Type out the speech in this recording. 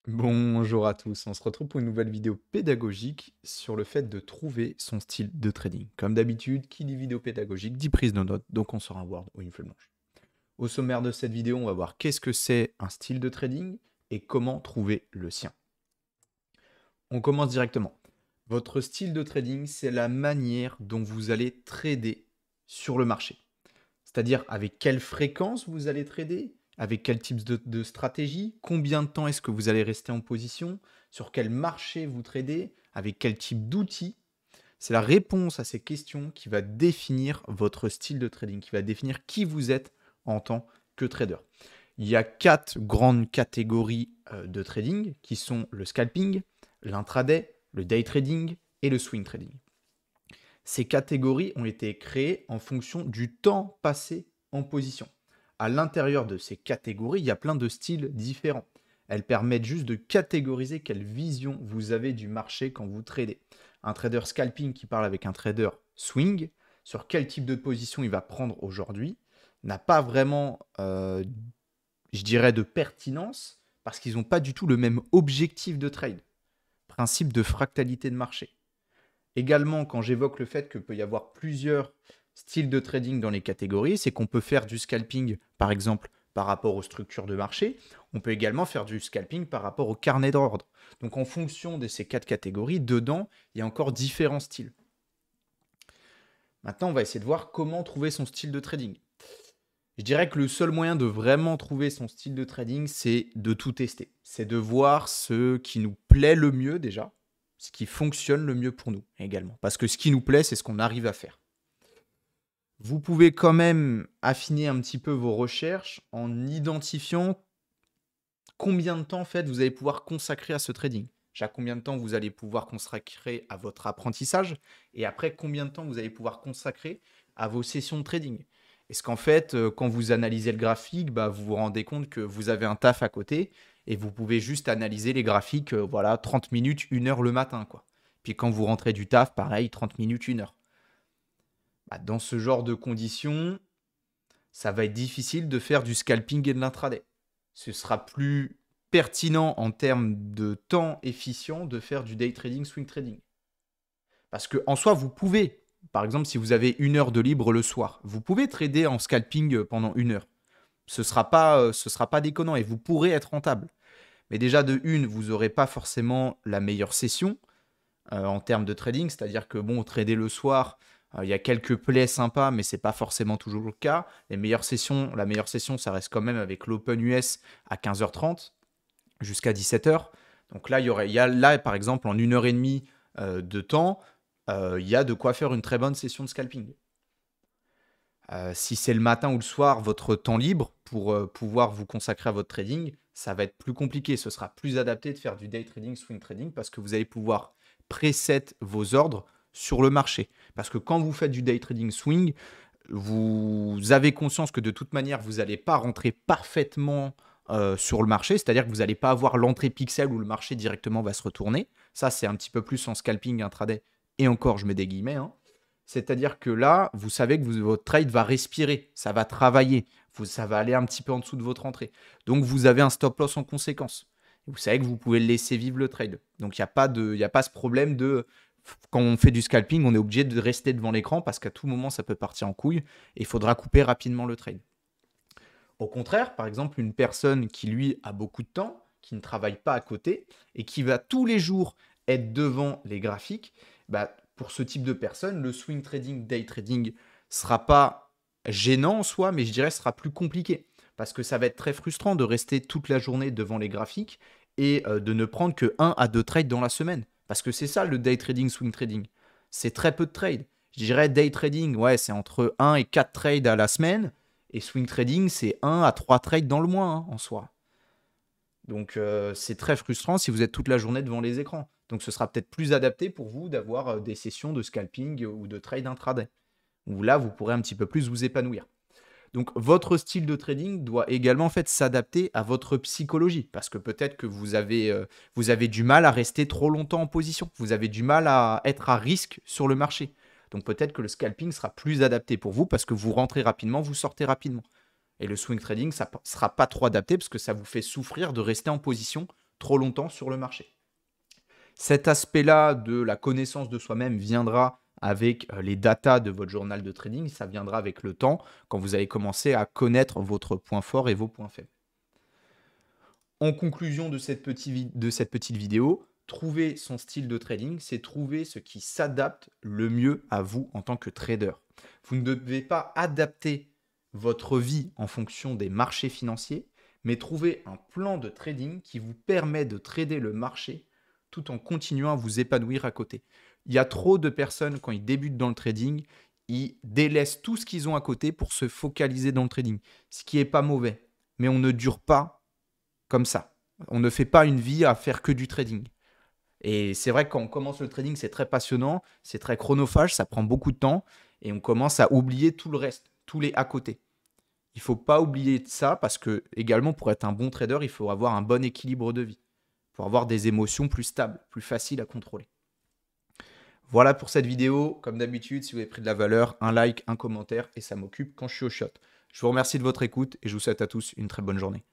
Bonjour à tous, on se retrouve pour une nouvelle vidéo pédagogique sur le fait de trouver son style de trading. Comme d'habitude, qui dit vidéo pédagogique dit prise de notes, donc on sort un Word ou une feuille blanche. Au sommaire de cette vidéo, on va voir qu'est-ce que c'est un style de trading et comment trouver le sien. On commence directement. Votre style de trading, c'est la manière dont vous allez trader sur le marché. C'est-à-dire avec quelle fréquence vous allez trader, avec quel type de stratégie, combien de temps est-ce que vous allez rester en position, sur quel marché vous tradez, avec quel type d'outils. C'est la réponse à ces questions qui va définir votre style de trading, qui va définir qui vous êtes en tant que trader. Il y a 4 grandes catégories de trading qui sont le scalping, l'intraday, le day trading et le swing trading. Ces catégories ont été créées en fonction du temps passé en position. À l'intérieur de ces catégories, il y a plein de styles différents. Elles permettent juste de catégoriser quelle vision vous avez du marché quand vous tradez. Un trader scalping qui parle avec un trader swing, sur quel type de position il va prendre aujourd'hui, n'a pas vraiment, je dirais, de pertinence parce qu'ils n'ont pas du tout le même objectif de trade. Principe de fractalité de marché. Également, quand j'évoque le fait qu'il peut y avoir plusieurs styles de trading dans les catégories, c'est qu'on peut faire du scalping, par exemple, par rapport aux structures de marché. On peut également faire du scalping par rapport au carnet d'ordre. Donc, en fonction de ces 4 catégories, dedans, il y a encore différents styles. Maintenant, on va essayer de voir comment trouver son style de trading. Je dirais que le seul moyen de vraiment trouver son style de trading, c'est de tout tester. C'est de voir ce qui nous plaît le mieux déjà, ce qui fonctionne le mieux pour nous également. Parce que ce qui nous plaît, c'est ce qu'on arrive à faire. Vous pouvez quand même affiner un petit peu vos recherches en identifiant combien de temps en fait, vous allez pouvoir consacrer à ce trading. Déjà, combien de temps vous allez pouvoir consacrer à votre apprentissage et après, combien de temps vous allez pouvoir consacrer à vos sessions de trading. Est-ce qu'en fait, quand vous analysez le graphique, bah, vous vous rendez compte que vous avez un taf à côté et vous pouvez juste analyser les graphiques, voilà, 30 minutes, 1 heure le matin, quoi. Puis quand vous rentrez du taf, pareil, 30 minutes, 1 heure. Bah, dans ce genre de conditions, ça va être difficile de faire du scalping et de l'intraday. Ce sera plus pertinent en termes de temps efficient de faire du day trading, swing trading. Parce que en soi, vous pouvez, par exemple, si vous avez 1 heure de libre le soir, vous pouvez trader en scalping pendant 1 heure. Ce sera pas déconnant et vous pourrez être rentable. Mais déjà de une, vous n'aurez pas forcément la meilleure session en termes de trading, c'est-à-dire que bon, trader le soir, il y a quelques plays sympas, mais c'est pas forcément toujours le cas. La meilleure session, ça reste quand même avec l'Open US à 15h30 jusqu'à 17h. Donc là, il y a là, par exemple, en 1 heure et demie de temps, il y a de quoi faire une très bonne session de scalping. Si c'est le matin ou le soir, votre temps libre pour pouvoir vous consacrer à votre trading, ça va être plus compliqué. Ce sera plus adapté de faire du day trading, swing trading, parce que vous allez pouvoir preset vos ordres sur le marché. Parce que quand vous faites du day trading swing, vous avez conscience que de toute manière, vous n'allez pas rentrer parfaitement sur le marché, c'est-à-dire que vous n'allez pas avoir l'entrée pixel où le marché directement va se retourner. Ça, c'est un petit peu plus en scalping intraday. Et encore, je mets des guillemets, hein. C'est-à-dire que là, vous savez que votre trade va respirer, ça va travailler, ça va aller un petit peu en dessous de votre entrée. Donc, vous avez un stop loss en conséquence. Vous savez que vous pouvez laisser vivre le trade. Donc, il y a pas ce problème de quand on fait du scalping, on est obligé de rester devant l'écran parce qu'à tout moment, ça peut partir en couille et il faudra couper rapidement le trade. Au contraire, par exemple, une personne qui, lui, a beaucoup de temps, qui ne travaille pas à côté et qui va tous les jours être devant les graphiques, bah, pour ce type de personne, le swing trading, day trading sera pas gênant en soi, mais je dirais sera plus compliqué. Parce que ça va être très frustrant de rester toute la journée devant les graphiques et de ne prendre que 1 à 2 trades dans la semaine. Parce que c'est ça le day trading, swing trading. C'est très peu de trades. Je dirais day trading, ouais, c'est entre 1 et 4 trades à la semaine. Et swing trading, c'est 1 à 3 trades dans le mois hein, en soi. Donc c'est très frustrant si vous êtes toute la journée devant les écrans. Donc ce sera peut-être plus adapté pour vous d'avoir des sessions de scalping ou de trade intraday. Où là, vous pourrez un petit peu plus vous épanouir. Donc votre style de trading doit également en fait s'adapter à votre psychologie. Parce que peut-être que vous avez du mal à rester trop longtemps en position. Vous avez du mal à être à risque sur le marché. Donc peut-être que le scalping sera plus adapté pour vous parce que vous rentrez rapidement, vous sortez rapidement. Et le swing trading, ça ne sera pas trop adapté parce que ça vous fait souffrir de rester en position trop longtemps sur le marché. Cet aspect-là de la connaissance de soi-même viendra avec les datas de votre journal de trading, ça viendra avec le temps, quand vous allez commencer à connaître votre point fort et vos points faibles. En conclusion de cette petite vidéo, trouver son style de trading, c'est trouver ce qui s'adapte le mieux à vous en tant que trader. Vous ne devez pas adapter votre vie en fonction des marchés financiers, mais trouver un plan de trading qui vous permet de trader le marché tout en continuant à vous épanouir à côté. Il y a trop de personnes, quand ils débutent dans le trading, ils délaissent tout ce qu'ils ont à côté pour se focaliser dans le trading, ce qui n'est pas mauvais. Mais on ne dure pas comme ça. On ne fait pas une vie à faire que du trading. Et c'est vrai que quand on commence le trading, c'est très passionnant, c'est très chronophage, ça prend beaucoup de temps et on commence à oublier tout le reste, tous les à côté. Il ne faut pas oublier ça parce que, également, pour être un bon trader, il faut avoir un bon équilibre de vie, pour avoir des émotions plus stables, plus faciles à contrôler. Voilà pour cette vidéo. Comme d'habitude, si vous avez pris de la valeur, un like, un commentaire et ça m'occupe quand je suis au shot. Je vous remercie de votre écoute et je vous souhaite à tous une très bonne journée.